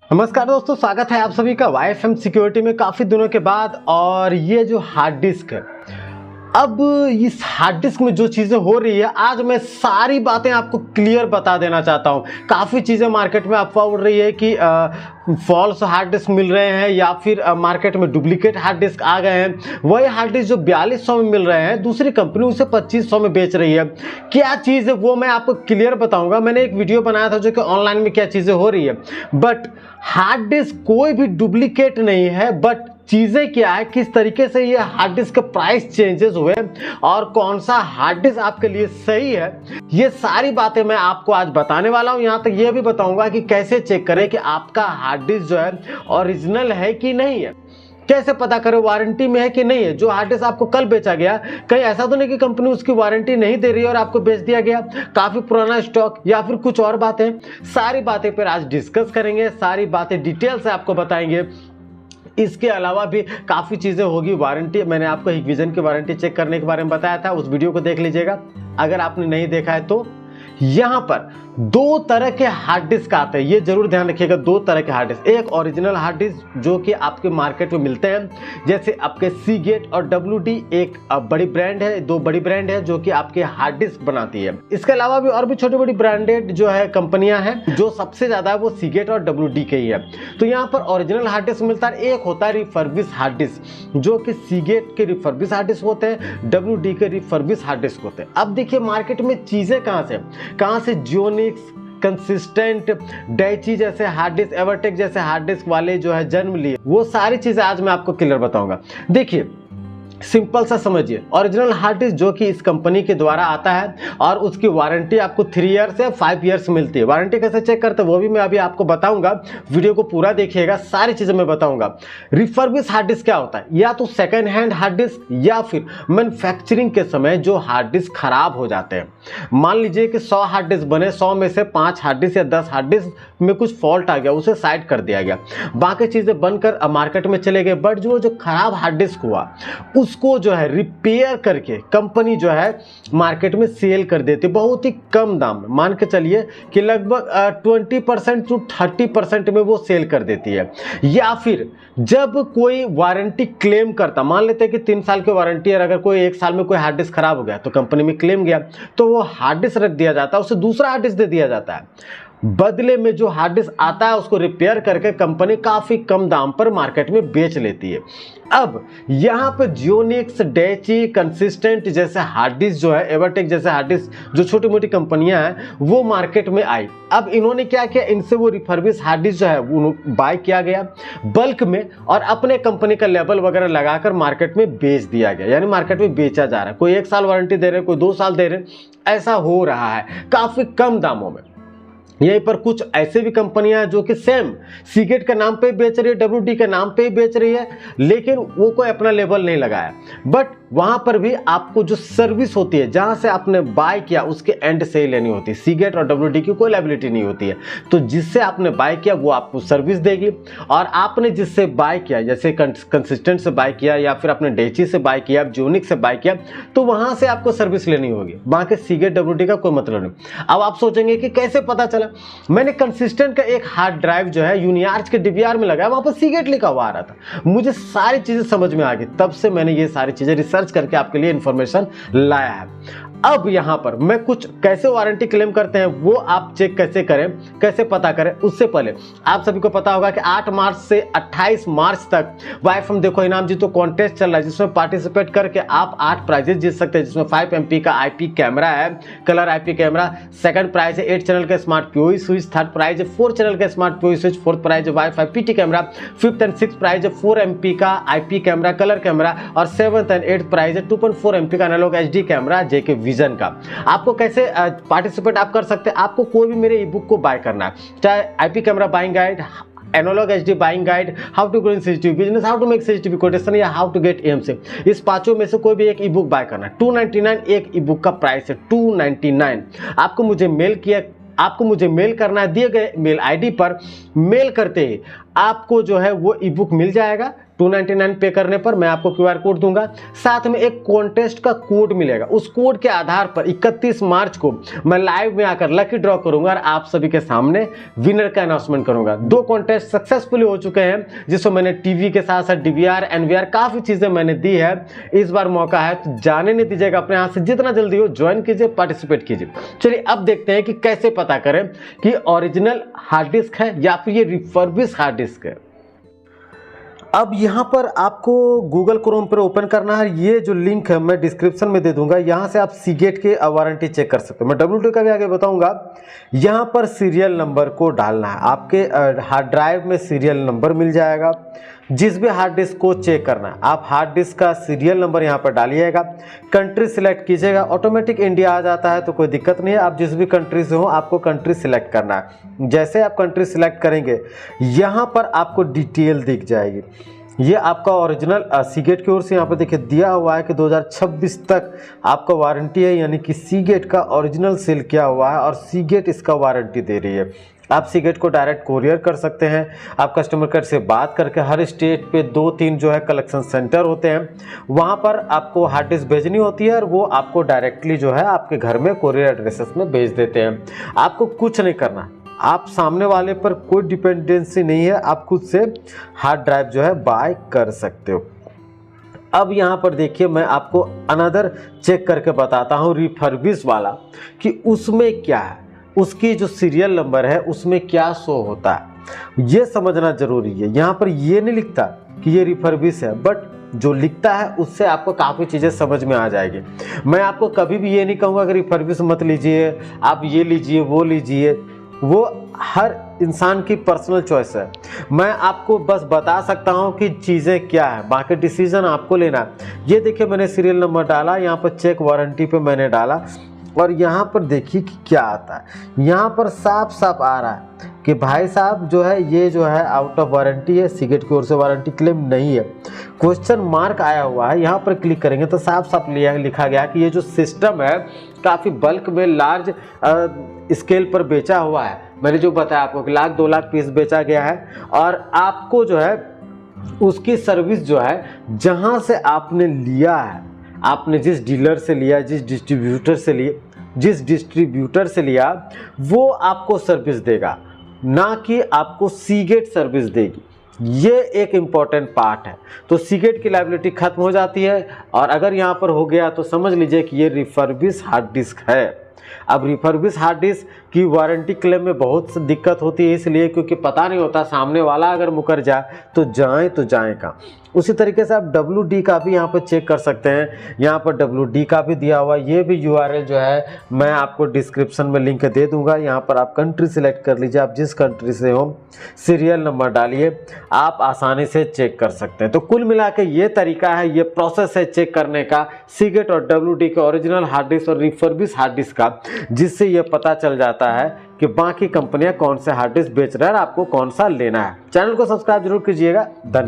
नमस्कार दोस्तों, स्वागत है आप सभी का YFM सिक्योरिटी में काफ़ी दिनों के बाद। और ये जो हार्ड डिस्क है, अब इस हार्ड डिस्क में जो चीज़ें हो रही है, आज मैं सारी बातें आपको क्लियर बता देना चाहता हूँ। काफ़ी चीज़ें मार्केट में अफवाह उड़ रही है कि फॉल्स हार्ड डिस्क मिल रहे हैं या फिर मार्केट में डुप्लीकेट हार्ड डिस्क आ गए हैं। वही हार्ड डिस्क जो 4200 में मिल रहे हैं, दूसरी कंपनी उसे 2500 में बेच रही है। क्या चीज़ है वो मैं आपको क्लियर बताऊंगा। मैंने एक वीडियो बनाया था जो कि ऑनलाइन में क्या चीज़ें हो रही है। बट हार्ड डिस्क कोई भी डुप्लीकेट नहीं है, बट चीज़ें क्या है, किस तरीके से ये हार्ड डिस्क के प्राइस चेंजेस हुए और कौन सा हार्ड डिस्क आपके लिए सही है, ये सारी बातें मैं आपको आज बताने वाला हूं। यहां तक ये भी बताऊंगा कि कैसे चेक करें कि आपका हार्ड डिस्क जो है ओरिजिनल है कि नहीं है, कैसे पता करें वारंटी में है कि नहीं है। जो हार्ड डिस्क आपको कल बेचा गया, कहीं ऐसा तो नहीं कि कंपनी उसकी वारंटी नहीं दे रही है और आपको बेच दिया गया, काफी पुराना स्टॉक या फिर कुछ और बातें। सारी बातें पर आज डिस्कस करेंगे, सारी बातें डिटेल से आपको बताएंगे। इसके अलावा भी काफ़ी चीज़ें होगी। वारंटी, मैंने आपको हिकविजन की वारंटी चेक करने के बारे में बताया था, उस वीडियो को देख लीजिएगा अगर आपने नहीं देखा है तो। यहाँ पर दो तरह के हार्ड डिस्क आते हैं, ये जरूर ध्यान रखिएगा। दो तरह के हार्ड डिस्क, एक ओरिजिनल हार्ड डिस्क जो कि आपके मार्केट में मिलते हैं, जैसे आपके सीगेट और WD, एक बड़ी ब्रांड है, दो बड़ी ब्रांड है जो कि आपके हार्ड डिस्क बनाती है। इसके अलावा भी और भी छोटी बड़ी ब्रांडेड जो है कंपनियां हैं, जो सबसे ज्यादा है वो सीगेट और WD के ही है। तो यहाँ पर ओरिजिनल हार्ड डिस्क मिलता है, एक होता है रिफर्बिश हार्ड डिस्क, जो कि सीगेट के रिफर्बिश हार्ड डिस्क होते हैं, WD के रिफर्बिश हार्ड डिस्क होते हैं। अब देखिए मार्केट में चीजें कहां से जियोनिक्स, कंसिस्टेंट, डैची जैसे हार्ड डिस्क, एवरटेक जैसे हार्ड डिस्क वाले जो है जन्म लिए, वो सारी चीजें आज मैं आपको क्लियर बताऊंगा। देखिए सिंपल सा समझिए, ओरिजिनल हार्ड डिस्क जो कि इस कंपनी के द्वारा आता है और उसकी वारंटी आपको 3 ईयर्स या 5 ईयर्स मिलती है। वारंटी कैसे चेक करते हैं वो भी मैं अभी आपको बताऊंगा, वीडियो को पूरा देखिएगा, सारी चीजें मैं बताऊंगा। रिफर्बिश हार्ड डिस्क क्या होता है, या तो सेकंड हैंड हार्ड डिस्क या फिर मैन्युफैक्चरिंग के समय जो हार्ड डिस्क खराब हो जाते हैं। मान लीजिए कि 100 हार्ड डिस्क बने, 100 में से 5 हार्ड डिस्क या 10 हार्ड डिस्क में कुछ फॉल्ट आ गया, उसे साइड कर दिया गया, बाकी चीजें बनकर मार्केट में चले गए। बट जो खराब हार्ड डिस्क हुआ उसको जो है रिपेयर करके कंपनी जो है मार्केट में सेल कर देती है बहुत ही कम दाम में। मान के चलिए कि लगभग 20% to 30% में वो सेल कर देती है। या फिर जब कोई वारंटी क्लेम करता, मान लेते हैं कि 3 साल की वारंटी है, अगर कोई 1 साल में कोई हार्ड डिस्क खराब हो गया तो कंपनी में क्लेम गया, तो वो हार्ड डिस्क रख दिया जाता है, उसे दूसरा हार्ड डिस्क दे दिया जाता है। बदले में जो हार्ड डिस्क आता है उसको रिपेयर करके कंपनी काफी कम दाम पर मार्केट में बेच लेती है। अब यहाँ पे जियोनिक्स, डैची, कंसिस्टेंट जैसे हार्ड डिस्क जो है, एवरटेक जैसे हार्ड डिस्क जो छोटी मोटी कंपनियां हैं वो मार्केट में आई। अब इन्होंने क्या किया, इनसे वो रिफर्बिश हार्ड डिस्क जो है वो बाय किया गया बल्क में और अपने कंपनी का लेबल वगैरह लगाकर मार्केट में बेच दिया गया। यानी मार्केट में बेचा जा रहा है, कोई 1 साल वारंटी दे रहे, कोई 2 साल दे रहे, ऐसा हो रहा है काफी कम दामों में। यहीं पर कुछ ऐसे भी कंपनियां हैं जो कि सेम सीगेट के नाम पे बेच रही है, WD के नाम पे ही बेच रही है, लेकिन वो कोई अपना लेबल नहीं लगाया। बट वहां पर भी आपको जो सर्विस होती है, जहां से आपने बाय किया उसके एंड से ही लेनी होती है। सीगेट और WD की कोई लायबिलिटी नहीं होती है, तो जिससे आपने बाय किया वो आपको सर्विस देगी। और आपने जिससे बाय किया, जैसे कंसिस्टेंट से बाय किया या फिर आपने डैची से बाय किया, जियोनिक से बाय किया, तो वहां से आपको सर्विस लेनी होगी। बाकी सीगेट WD का कोई मतलब नहीं। अब आप सोचेंगे कि कैसे पता चला, मैंने कंसिस्टेंट का एक हार्ड ड्राइव जो है यूनिआर्च के DVR में लगाया, वहां पर सीगेट लिखा हुआ आ रहा था। मुझे सारी चीजें समझ में आ गई, तब से मैंने ये सारी चीजें रिसर्च करके आपके लिए इंफॉर्मेशन लाया है। अब यहां पर मैं कुछ कैसे वारंटी क्लेम करते हैं वो आप चेक कैसे करें, कैसे पता करें, उससे पहले आप सभी को पता होगा कि 8 मार्च से 28 मार्च तक YFM देखो इनाम जीतो कॉन्टेस्ट चल रहा है, जिसमें पार्टिसिपेट करके आप 8 प्राइजेस जीत सकते हैं, जिसमें 5 MP का IP कैमरा है, colour IP camera, second prize है 8 चैनल का smart POE switch, third prize है 4 चैनल का smart POE switch, fourth prize है WiFi PT camera, fifth and six prize है 4 MP का IP कैमरा, कलर कैमरा, और 7th and 8th prize है 2.4 MP का analog HD camera JK vision का। आपको कैसे पार्टिसिपेट आप कर सकते हैं, आपको कोई भी मेरे ई बुक को बाय करना है, चाहे IP camera buying guide, analog HD buying guide, how to grow in CCTV business, how to make CCTV quotation या हाउ टू गेट AMC, इस पांचों में से कोई भी एक ई बुक बाय करना है। 299 एक ई बुक का प्राइस है, 299। आपको मुझे मेल करना है, दिए गए मेल ID पर मेल करते ही आपको जो है वो ई बुक मिल जाएगा। 299 पे करने पर मैं आपको QR कोड दूंगा, साथ में एक कॉन्टेस्ट का कोड मिलेगा। उस कोड के आधार पर 31 मार्च को मैं लाइव में आकर लकी ड्रॉ करूंगा और आप सभी के सामने विनर का अनाउंसमेंट करूंगा। 2 कॉन्टेस्ट सक्सेसफुली हो चुके हैं, जिसमें मैंने टीवी के साथ साथ DVR NVR काफ़ी चीज़ें मैंने दी है। इस बार मौका है तो जाने नहीं दीजिएगा, अपने हाथ से जितना जल्दी हो ज्वाइन कीजिए, पार्टिसिपेट कीजिए। चलिए अब देखते हैं कि कैसे पता करें कि ओरिजिनल हार्ड डिस्क है या फिर ये रिफर्बिश हार्ड डिस्क है। अब यहाँ पर आपको गूगल क्रोम पर ओपन करना है। ये जो लिंक है मैं डिस्क्रिप्शन में दे दूंगा, यहाँ से आप सीगेट के वारंटी चेक कर सकते हो। मैं WD का भी आगे बताऊंगा। यहाँ पर सीरियल नंबर को डालना है, आपके हार्ड ड्राइव में सीरियल नंबर मिल जाएगा। जिस भी हार्ड डिस्क को चेक करना है आप हार्ड डिस्क का सीरियल नंबर यहाँ पर डालिएगा, कंट्री सिलेक्ट कीजिएगा, ऑटोमेटिक इंडिया आ जाता है तो कोई दिक्कत नहीं है। आप जिस भी कंट्री से हो आपको कंट्री सिलेक्ट करना है। जैसे आप कंट्री सिलेक्ट करेंगे यहाँ पर आपको डिटेल दिख जाएगी। ये आपका ओरिजिनल सीगेट की ओर से यहाँ पर देखिए दिया हुआ है कि 2026 तक आपका वारंटी है, यानी कि सीगेट का ओरिजिनल सेल किया हुआ है और सीगेट इसका वारंटी दे रही है। आप सीगेट को डायरेक्ट कोरियर कर सकते हैं। आप कस्टमर केयर से बात करके, हर स्टेट पे 2-3 जो है कलेक्शन सेंटर होते हैं, वहाँ पर आपको हार्ड डिस्क भेजनी होती है और वो आपको डायरेक्टली जो है आपके घर में कोरियर एड्रेसेस में भेज देते हैं। आपको कुछ नहीं करना, आप सामने वाले पर कोई डिपेंडेंसी नहीं है, आप खुद से हार्ड ड्राइव जो है बाय कर सकते हो। अब यहाँ पर देखिए मैं आपको अनदर चेक करके बताता हूँ रिफर्बिश वाला कि उसमें क्या है, उसकी जो सीरियल नंबर है उसमें क्या शो होता है, ये समझना जरूरी है। यहाँ पर ये नहीं लिखता कि ये रिफर्बिश है, बट जो लिखता है उससे आपको काफ़ी चीज़ें समझ में आ जाएगी। मैं आपको कभी भी ये नहीं कहूँगा कि रिफर्बिश मत लीजिए, आप ये लीजिए वो लीजिए, वो हर इंसान की पर्सनल चॉइस है। मैं आपको बस बता सकता हूँ कि चीज़ें क्या है, बाकी डिसीजन आपको लेना है। ये देखिए मैंने सीरियल नंबर डाला, यहाँ पर चेक वारंटी पे मैंने डाला और यहाँ पर देखिए कि क्या आता है। यहाँ पर साफ साफ आ रहा है कि भाई साहब जो है ये जो है आउट ऑफ वारंटी है, सीगेट की ओर से वारंटी क्लेम नहीं है। क्वेश्चन मार्क आया हुआ है, यहाँ पर क्लिक करेंगे तो साफ साफ लिखा गया कि ये जो सिस्टम है काफ़ी बल्क में लार्ज स्केल पर बेचा हुआ है। मैंने जो बताया आपको कि 1-2 लाख पीस बेचा गया है और आपको जो है उसकी सर्विस जो है जहाँ से आपने लिया है, आपने जिस डीलर से लिया, जिस डिस्ट्रीब्यूटर से लिया वो आपको सर्विस देगा, ना कि आपको सीगेट सर्विस देगी। ये एक इम्पॉर्टेंट पार्ट है। तो सीगेट की लायबिलिटी खत्म हो जाती है और अगर यहाँ पर हो गया तो समझ लीजिए कि ये रिफर्बिश हार्ड डिस्क है। अब रिफर्बिश हार्ड डिस्क की वारंटी क्लेम में बहुत दिक्कत होती है, इसलिए क्योंकि पता नहीं होता सामने वाला अगर मुकर जाए तो जाए का। उसी तरीके से आप WD का भी यहाँ पर चेक कर सकते हैं। यहाँ पर WD का भी दिया हुआ, ये भी URL जो है मैं आपको डिस्क्रिप्शन में लिंक दे दूंगा। यहाँ पर आप कंट्री सिलेक्ट कर लीजिए, आप जिस कंट्री से हो सीरियल नंबर डालिए, आप आसानी से चेक कर सकते हैं। तो कुल मिला के ये तरीका है, ये प्रोसेस है चेक करने का सीगेट और WD के ओरिजिनल हार्ड डिस्क और रिफर्बिश हार्ड डिस्क का, जिससे ये पता चल जाता है कि बाकी कंपनियां कौन से हार्ड डिस्क बेच रहा है और आपको कौन सा लेना है। चैनल को सब्सक्राइब जरूर कीजिएगा। धन्यवाद।